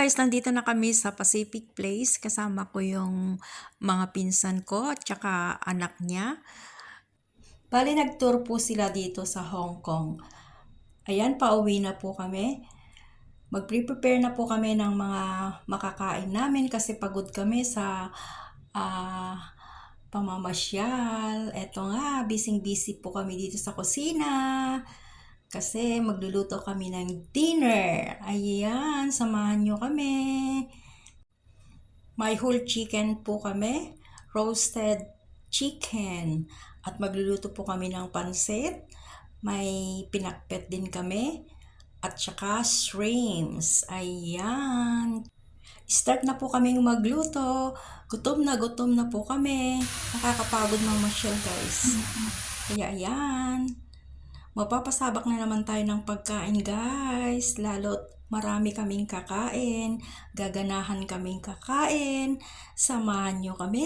guys, nandito na kami sa Pacific Place. Kasama ko yung mga pinsan ko at saka anak niya. Bali, nag-tour po sila dito sa Hong Kong. Ayan, pauwi na po kami. Mag-prepare na po kami ng mga makakain namin kasi pagod kami sa pamamasyal. Eto nga, busy-busy po kami dito sa kusina. Kasi magluluto kami ng dinner. Ayan, samahan nyo kami. May whole chicken po kami, roasted chicken. At magluluto po kami ng pansit. May pinakpet din kami. At saka shrimps. Ayan. Start na po kaming magluto. Gutom na po kami. Nakakapagod mamasyal guys. Kaya ayan. Mapapasabak na naman tayo ng pagkain guys. Lalo't marami kaming kakain. Gaganahan kaming kakain. Samahan nyo kami.